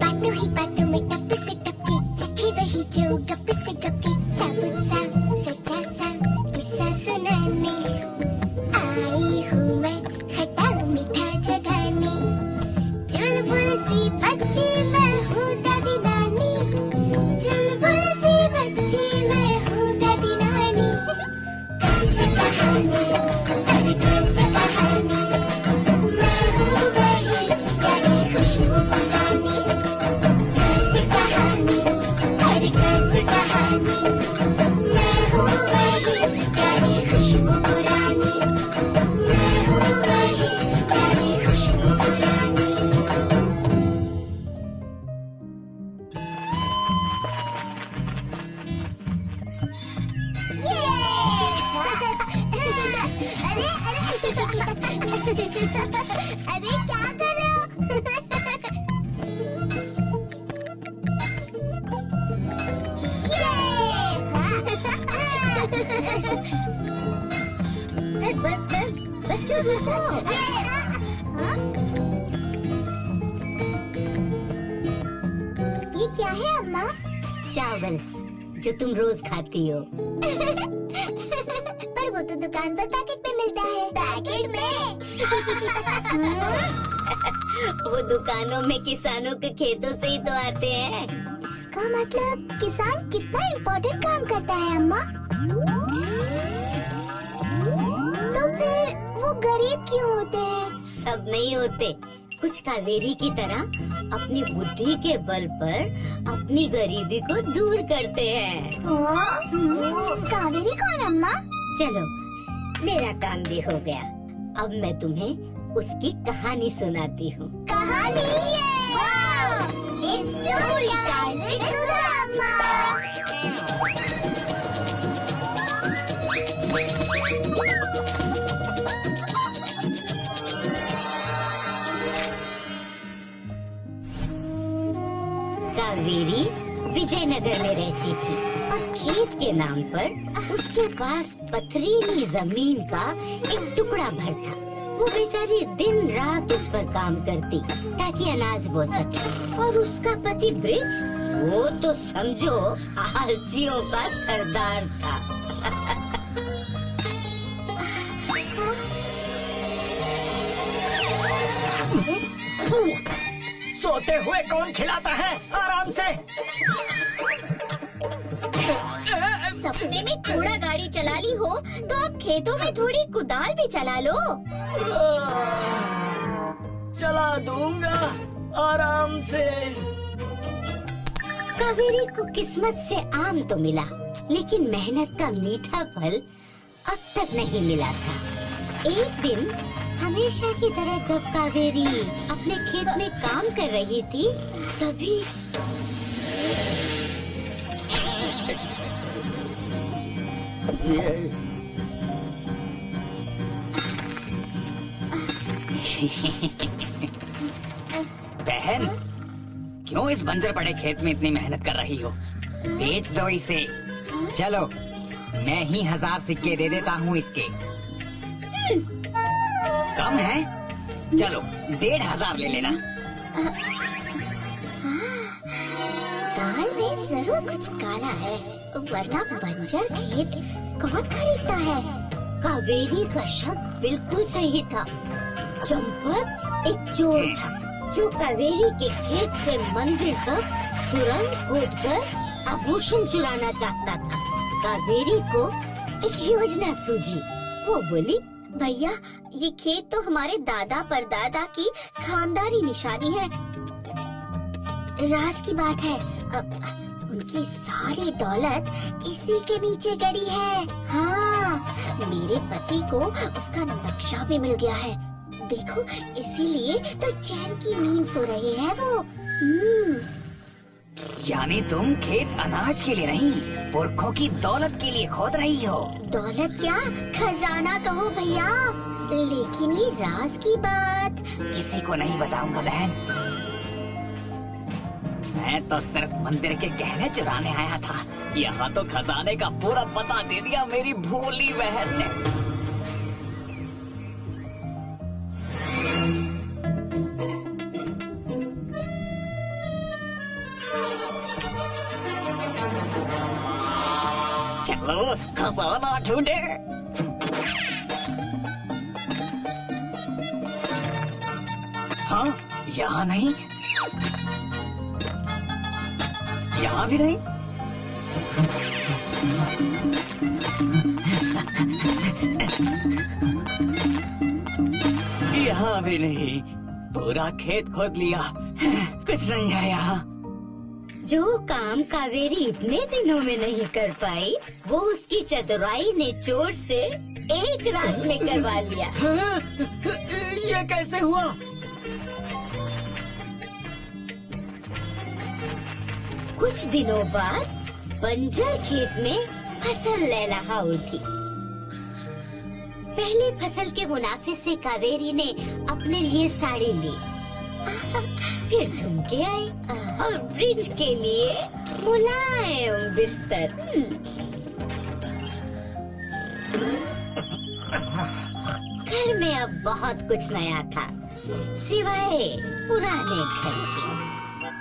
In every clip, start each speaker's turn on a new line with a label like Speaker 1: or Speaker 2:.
Speaker 1: बातों ही बातों में टप से टपके, चखे वही जो गप से गपके, साबुत सा सच्चा सा किस्सा सुनाने आई हूँ मैं, खट्टा मीठा जगाने। चुलबुल सी बच्ची मैं हूँ दादी नानी, चुलबुल सी बच्ची मैं हूँ दादी नानी। कैसे कहानी, अरे कैसे कहानी, मैं हूँ वही प्यारी खुशबू पुरानी। कैसे कहानी, अरे कैसे कहानी, मैं हूँ वही प्यारी खुशबू पुरानी। मैं हूँ वही प्यारी खुशबू पुरानी। अरे क्या कर रहे हो?
Speaker 2: बस बस बच्चों रुको।
Speaker 1: ये क्या है अम्मा?
Speaker 2: चावल जो तुम रोज खाती हो।
Speaker 1: पर वो तो दुकान पर पैकेट में मिलता है। पैकेट में?
Speaker 2: वो दुकानों में किसानों के खेतों से ही तो आते हैं।
Speaker 1: इसका मतलब किसान कितना इम्पोर्टेंट काम करता है अम्मा। तो फिर वो गरीब क्यों होते हैं?
Speaker 2: सब नहीं होते, कुछ कावेरी की तरह अपनी बुद्धि के बल पर अपनी गरीबी को दूर करते हैं।
Speaker 1: कावेरी कौन अम्मा?
Speaker 2: चलो मेरा काम भी हो गया, अब मैं तुम्हें उसकी कहानी सुनाती हूँ।
Speaker 1: कहानी? It's story time with अम्मा।
Speaker 2: कावेरी विजयनगर में रहती थी और खेत के नाम पर उसके पास पथरीली जमीन का एक टुकड़ा भर था। वो बेचारी दिन रात उस पर काम करती ताकि अनाज बो सके। और उसका पति ब्रिज, वो तो समझो आलसियों का सरदार था।
Speaker 3: सोते हुए कौन खिलाता है? आराम से।
Speaker 1: सपने में घोड़ा गाड़ी चला ली हो तो अब खेतों में थोड़ी कुदाल भी चला लो।
Speaker 3: चला दूंगा आराम से।
Speaker 2: कावेरी को किस्मत से आम तो मिला, लेकिन मेहनत का मीठा फल अब तक नहीं मिला था। एक दिन हमेशा की तरह जब कावेरी अपने खेत में काम कर रही थी, तभी
Speaker 3: बहन, क्यों इस बंजर पड़े खेत में इतनी मेहनत कर रही हो? बेच दो इसे। चलो मैं ही 1000 सिक्के दे देता हूँ इसके। कम है? चलो 1500 ले लेना।
Speaker 1: दाल में जरूर कुछ काला है, वरना बंजर खेत कौन खरीदता है?
Speaker 2: कावेरी का शक बिल्कुल सही था। चंपक एक चोर था जो कावेरी के खेत से मंदिर तक सुरंग खोदकर आभूषण चुराना चाहता था। कावेरी को एक योजना सूझी। वो बोली,
Speaker 1: भैया ये खेत तो हमारे दादा परदादा की खानदानी निशानी है। राज की बात है, अब उनकी सारी दौलत इसी के नीचे गड़ी है। हाँ, मेरे पति को उसका नक्शा भी मिल गया है। देखो, इसीलिए तो चैन की नींद सो रहे हैं वो।
Speaker 3: यानी तुम खेत अनाज के लिए नहीं, पुरखों की दौलत के लिए खोद रही हो।
Speaker 1: दौलत क्या, खजाना कहो भैया। लेकिन ये राज की बात
Speaker 3: किसी को नहीं बताऊंगा बहन। मैं तो सिर्फ मंदिर के गहने चुराने आया था। यहाँ तो खजाने का पूरा पता दे दिया मेरी भोली बहन ने। चलो खजाना ढूंढे। हाँ, यहाँ नहीं, यहाँ भी नहीं। यहाँ भी नहीं। पूरा खेत खोद लिया, कुछ नहीं है यहाँ।
Speaker 2: जो काम कावेरी इतने दिनों में नहीं कर पाई, वो उसकी चतुराई ने चोर से एक रात में करवा लिया।
Speaker 3: ये कैसे हुआ?
Speaker 2: कुछ दिनों बाद बंजर खेत में फसल लहलहा उठी। पहली फसल के मुनाफे से कावेरी ने अपने लिए साड़ी ली, फिर झुमके आए और ब्रिज के लिए मुलायम बिस्तर। घर में अब बहुत कुछ नया था, सिवाय पुराने घर के।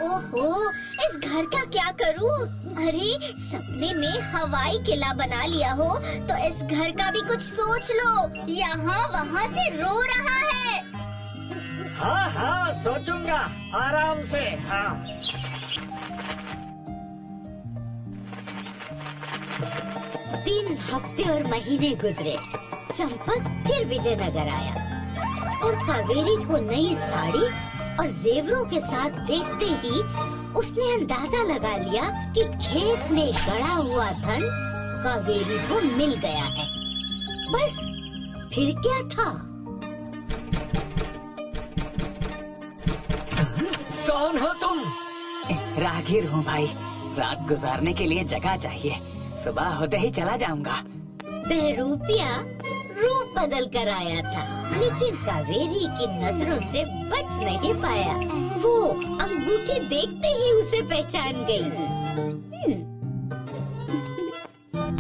Speaker 1: ओहो, इस घर का क्या करूं? अरे सपने में हवाई किला बना लिया हो तो इस घर का भी कुछ सोच लो। यहाँ वहाँ से रो रहा है।
Speaker 4: हाँ हाँ सोचूंगा, आराम से। हाँ,
Speaker 2: 3 हफ्ते और महीने गुजरे। चंपक फिर विजयनगर आया और कावेरी को नई साड़ी और जेवरों के साथ देखते ही उसने अंदाजा लगा लिया कि खेत में गड़ा हुआ धन कावेरी को मिल गया है। बस फिर क्या था?
Speaker 3: कौन हो तुम? राहगीर हूँ भाई, रात गुजारने के लिए जगह चाहिए, सुबह होते ही चला जाऊंगा।
Speaker 2: बहरूपिया रूप बदल कर आया था, लेकिन कावेरी की नजरों से बच नहीं पाया। वो अंगूठी देखते ही उसे पहचान गई।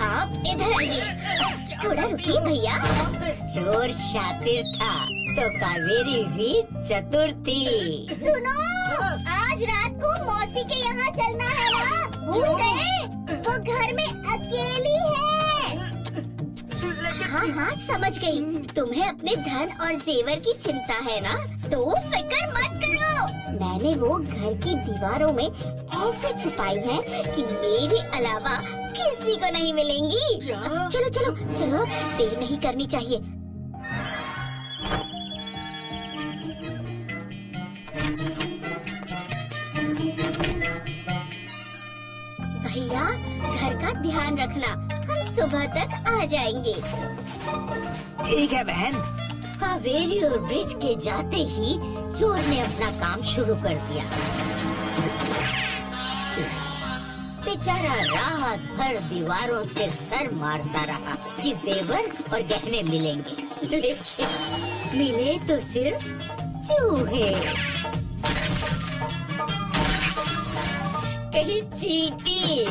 Speaker 1: आप इधर आइए, थोड़ा रुकिए भैया।
Speaker 2: चोर शातिर था तो कावेरी भी चतुर थी।
Speaker 1: सुनो, आज रात को मौसी के यहाँ चलना है ना? भूल गए? वो घर में अकेली है। हाँ हाँ समझ गई। तुम्हें अपने धन और जेवर की चिंता है ना, तो फिक्र मत करो। मैंने वो घर की दीवारों में ऐसे छुपाई है कि मेरे अलावा किसी को नहीं मिलेंगी। चलो चलो चलो, देर नहीं करनी चाहिए। भैया, घर का ध्यान रखना, हम सुबह तक आ जाएंगे।
Speaker 3: ठीक है बहन।
Speaker 2: कावेरी और ब्रिज के जाते ही चोर ने अपना काम शुरू कर दिया। बेचारा रात भर दीवारों से सर मारता रहा कि जेवर और गहने मिलेंगे, लेकिन मिले तो सिर्फ चूहे। कहीं चींटी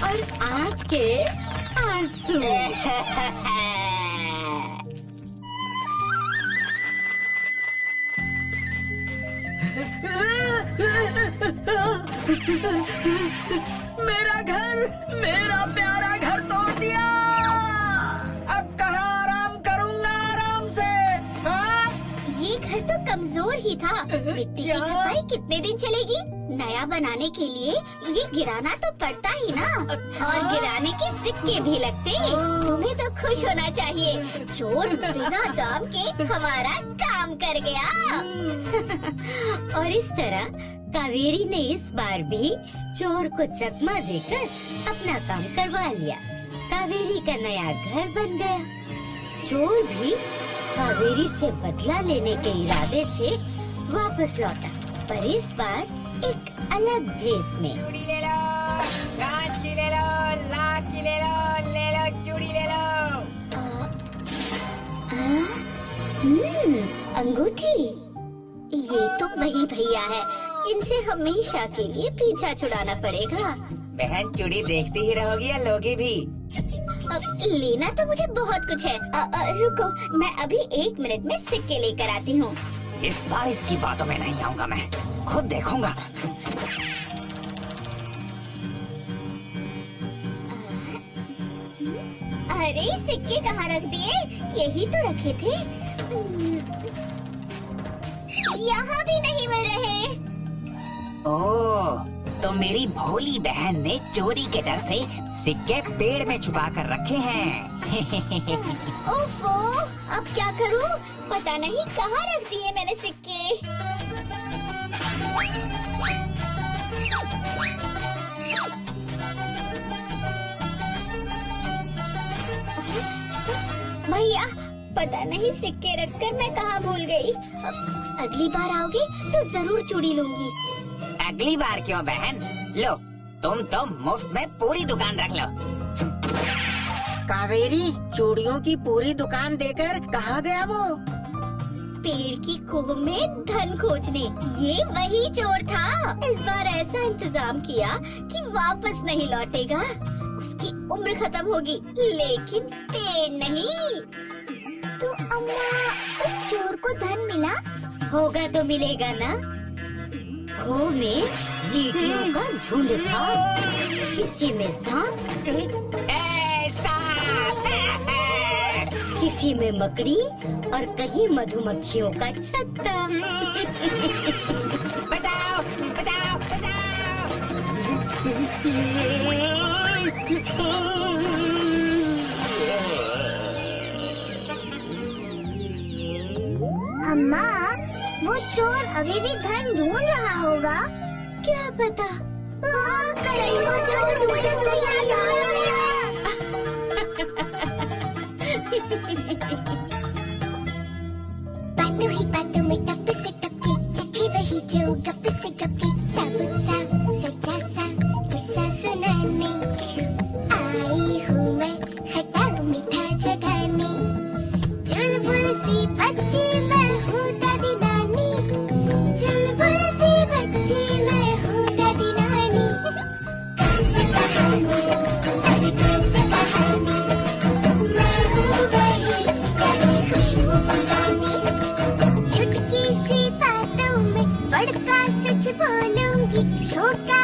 Speaker 2: और आँख के आंसू।
Speaker 4: मेरा घर, मेरा प्यारा घर तोड़ दिया। अब कहाँ आराम करूँगा आराम से? हाँ?
Speaker 1: ये घर तो कमजोर ही था। मिट्टी की छपाई कितने दिन चलेगी? नया बनाने के लिए ये गिराना तो पड़ता ही ना। और गिराने के सिक्के भी लगते। तुम्हें तो खुश होना चाहिए, चोर बिना दाम के हमारा काम कर गया।
Speaker 2: और इस तरह कावेरी ने इस बार भी चोर को चकमा देकर अपना काम करवा लिया। कावेरी का नया घर बन गया। चोर भी कावेरी से बदला लेने के इरादे से वापस लौटा, पर इस बार एक अलग भेष में।
Speaker 3: चूड़ी ले लो, कांच की ले लो, लाख की ले लो चूड़ी ले लो।
Speaker 1: अंगूठी, ये तो वही भैया है। इनसे हमेशा के लिए पीछा छुड़ाना पड़ेगा।
Speaker 3: बहन चूड़ी देखती ही रहोगी या लोगी भी?
Speaker 1: लेना तो मुझे बहुत कुछ है। रुको, मैं अभी 1 मिनट में सिक्के लेकर आती हूँ।
Speaker 3: इस बार इसकी बातों में नहीं आऊंगा, मैं खुद देखूंगा।
Speaker 1: अरे सिक्के कहाँ रख दिए? यही तो रखे थे। यहाँ भी नहीं मिल रहे।
Speaker 3: ओह, तो मेरी भोली बहन ने चोरी के डर से सिक्के पेड़ में छुपा कर रखे हैं।
Speaker 1: ओफो, अब क्या करूं? पता नहीं कहाँ रख दिए मैंने सिक्के। भैया, पता नहीं सिक्के रखकर मैं कहाँ भूल गई। अगली बार आओगे तो जरूर चूड़ी लूंगी।
Speaker 3: अगली बार क्यों बहन? लो, तुम तो मुफ्त में पूरी दुकान रख लो।
Speaker 4: कावेरी, चूड़ियों की पूरी दुकान देकर कहाँ गया वो?
Speaker 1: पेड़ की कोह में धन खोजने। ये वही चोर था। इस बार ऐसा इंतजाम किया कि वापस नहीं लौटेगा। उसकी उम्र खत्म होगी, लेकिन पेड़ नहीं। तो अम्मा, उस चोर को धन मिला?
Speaker 2: होगा तो मिलेगा ना। खो में चींटियों का झुंड था। किसी में सांप, किसी में मकड़ी और कहीं मधुमक्खियों का छत्ता।
Speaker 3: बचाओ, बचाओ, बचाओ।
Speaker 1: अम्मा, वो चोर अभी भी धन ढूंढ रहा होगा। क्या पता? कहीं वो चोर मुझे तो याद आ गया। बातों ही बातों में टप से टपके, चखे वही जो गप से गपके। साबुत सा, सच्चा सा किस्सा सुनाने आई हूँ मैं, खटाऊ मीठा जगाने। चुलबुल सी बच्ची मैं हूँ दादी नानी। चुलबुल सी बच्ची मैं हूँ दादी नानी। कैसे कहानी, अरे कैसे कहानी, मैं हूँ वही प्यारी खुशबू पुरानी। छुटकी सी बातों में बड़का सच बोलूंगी, छोटा